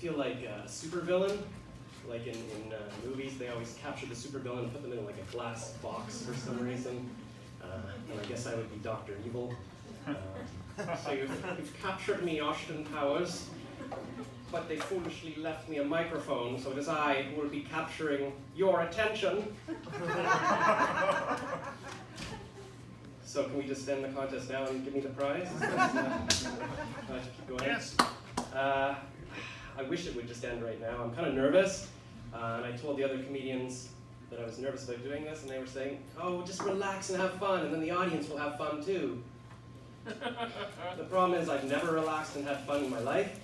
feel like a supervillain. Like in movies, they always capture the supervillain and put them in like a glass box for some reason. And I guess I would be Dr. Evil. So you've captured me, Austin Powers, but they foolishly left me a microphone, so it is I who will be capturing your attention. So can we just end the contest now and give me the prize? Keep going. Yes. I wish it would just end right now. I'm kind of nervous, and I told the other comedians that I was nervous about doing this, and they were saying, oh, just relax and have fun, and then the audience will have fun too. The problem is I've never relaxed and had fun in my life,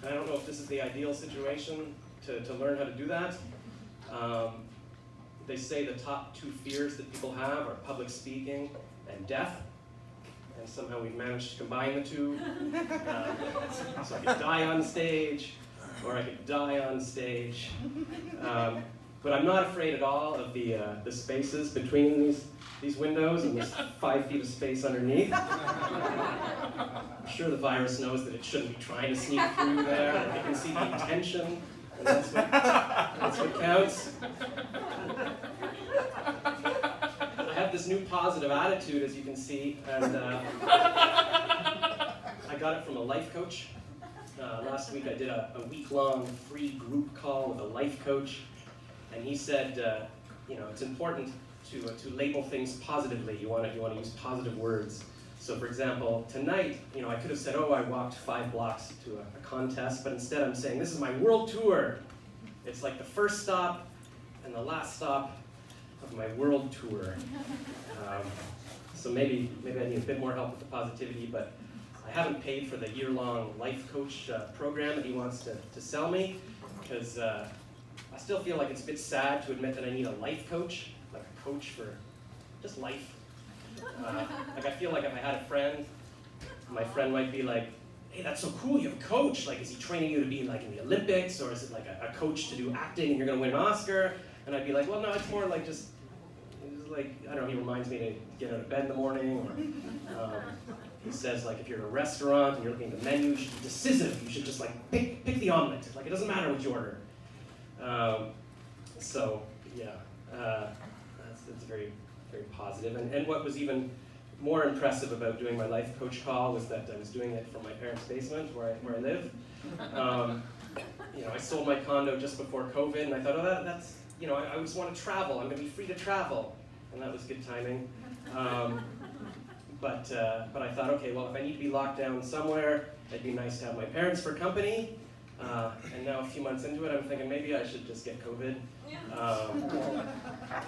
and I don't know if this is the ideal situation to learn how to do that. They say the top 2 fears that people have are public speaking and death, and somehow we've managed to combine the 2. So I could die on stage, or I could die on stage. But I'm not afraid at all of the spaces between these windows and this 5 feet of space underneath. I'm sure the virus knows that it shouldn't be trying to sneak through there, that they can see the intention, and that's what counts. I have this new positive attitude, as you can see, and I got it from a life coach. Last week I did a week-long free group call with a life coach, and he said, it's important to label things positively. You want to use positive words. So, for example, tonight, I could have said, oh, I walked 5 blocks to a contest, but instead I'm saying, this is my world tour. It's like the first stop and the last stop of my world tour. So maybe I need a bit more help with the positivity, but I haven't paid for the year-long life coach program that he wants to sell me, because I still feel like it's a bit sad to admit that I need a life coach, like a coach for just life. Like I feel like if I had a friend, my friend might be like, hey, that's so cool, you have a coach. Like, is he training you to be like in the Olympics, or is it like a coach to do acting and you're gonna win an Oscar? And I'd be like, well, no, it's more like just like, I don't know, he reminds me to get out of bed in the morning, or he says, like, if you're in a restaurant and you're looking at the menu, you should be decisive. You should just like pick the omelet. Like, it doesn't matter what you order. So yeah, that's very, very positive. And what was even more impressive about doing my life coach call was that I was doing it from my parents' basement where I live. I sold my condo just before COVID, and I thought, oh, that's I just want to travel. I'm going to be free to travel, and that was good timing. But I thought, okay, well, if I need to be locked down somewhere, it'd be nice to have my parents for company. And now a few months into it, I'm thinking maybe I should just get COVID.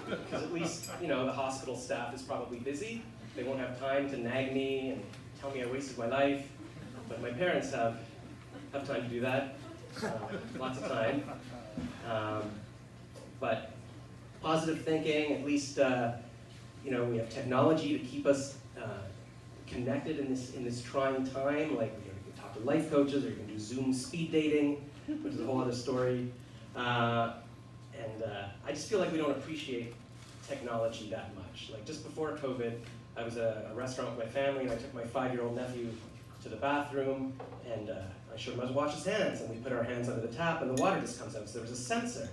Because at least, the hospital staff is probably busy. They won't have time to nag me and tell me I wasted my life. But my parents have time to do that. Lots of time. But positive thinking, at least, we have technology to keep us connected in this trying time. Like, you can talk to life coaches, or you can do Zoom speed dating, which is a whole other story. And I just feel like we don't appreciate technology that much. Like, just before COVID, I was at a restaurant with my family, and I took my 5-year-old nephew to the bathroom, and I showed him how to wash his hands, and we put our hands under the tap, and the water just comes out, so there was a sensor.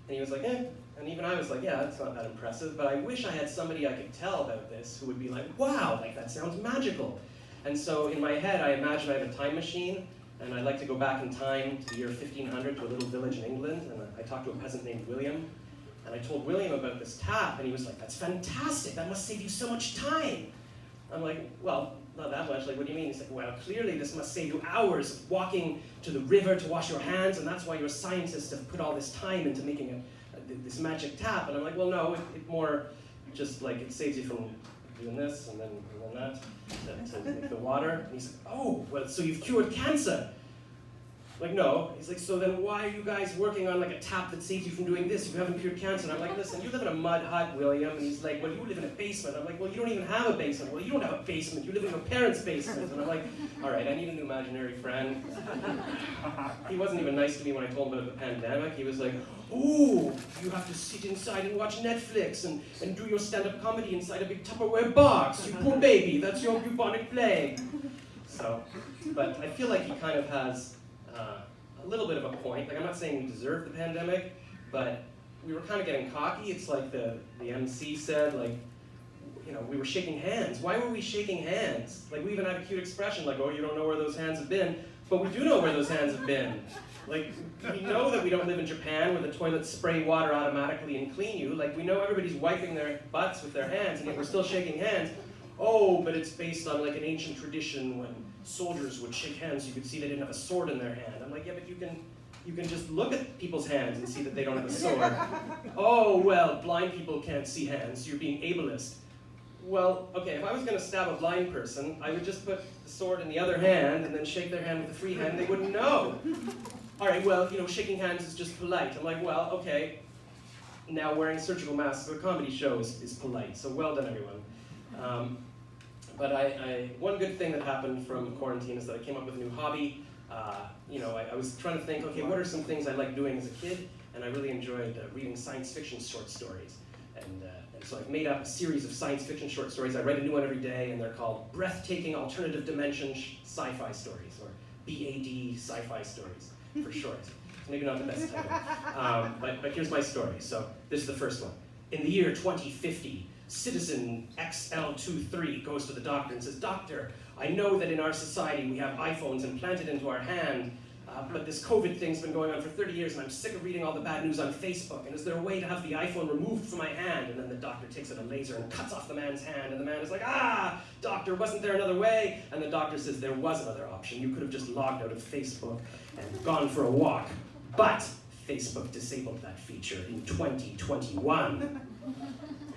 And he was like, eh. And even I was like, yeah, that's not that impressive, but I wish I had somebody I could tell about this who would be like, wow, like that sounds magical. And so in my head, I imagine I have a time machine, and I'd like to go back in time to the year 1500 to a little village in England, and I talked to a peasant named William, and I told William about this tap, and he was like, that's fantastic, that must save you so much time. I'm like, well, not that much, like, what do you mean? He's like, well, clearly this must save you hours of walking to the river to wash your hands, and that's why your scientists have put all this time into making this magic tap. And I'm like, well, no, it more just like it saves you from doing this and then that to make the water. And he's like, oh, well, so you've cured cancer. Like, no. He's like, so then why are you guys working on like a tap that saves you from doing this if you haven't cured cancer? And I'm like, listen, you live in a mud hut, William. And he's like, well, you live in a basement. I'm like, well, you don't even have a basement. Well, you don't have a basement. You live in your parents' basement. And I'm like, all right, I need a new imaginary friend. He wasn't even nice to me when I told him about the pandemic. He was like, oh, you have to sit inside and watch Netflix and do your stand-up comedy inside a big Tupperware box. You poor baby, that's your bubonic plague. So, but I feel like he kind of has a little bit of a point. Like, I'm not saying we deserve the pandemic, but we were kind of getting cocky. It's like the MC said, like, you know, we were shaking hands. Why were we shaking hands? Like, we even had a cute expression, like, oh, you don't know where those hands have been. But we do know where those hands have been. Like, we know that we don't live in Japan where the toilets spray water automatically and clean you. Like, we know everybody's wiping their butts with their hands, and yet we're still shaking hands. Oh, but it's based on like an ancient tradition when soldiers would shake hands, you could see they didn't have a sword in their hand. I'm like, yeah, but you can just look at people's hands and see that they don't have a sword. Oh, well, blind people can't see hands, so you're being ableist. Well, okay, if I was going to stab a blind person, I would just put the sword in the other hand and then shake their hand with the free hand, and they wouldn't know. All right, well, you know, shaking hands is just polite. I'm like, well, okay, now wearing surgical masks at a comedy show is polite, so well done, everyone. But one good thing that happened from quarantine is that I came up with a new hobby. You know, I was trying to think, okay, what are some things I liked doing as a kid? And I really enjoyed reading science fiction short stories. And so I've made up a series of science fiction short stories. I write a new one every day, and they're called Breathtaking Alternative Dimension Sci-Fi Stories, or BAD Sci-Fi Stories for short. It's maybe not the best title. But here's my story. So this is the first one. In the year 2050, Citizen XL23 goes to the doctor and says, "Doctor, I know that in our society we have iPhones implanted into our hand, but this COVID thing's been going on for 30 years and I'm sick of reading all the bad news on Facebook, and is there a way to have the iPhone removed from my hand?" And then the doctor takes out a laser and cuts off the man's hand, and the man is like, "Ah, doctor, wasn't there another way?" And the doctor says, "There was another option. You could have just logged out of Facebook and gone for a walk, but Facebook disabled that feature in 2021.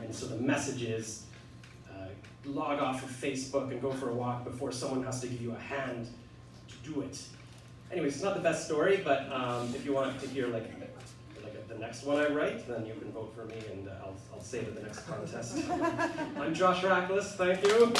And so the message is, log off of Facebook and go for a walk before someone has to give you a hand to do it. Anyways, it's not the best story, but if you want to hear like the next one I write, then you can vote for me, and I'll save it the next contest. I'm Josh Rachlis, thank you.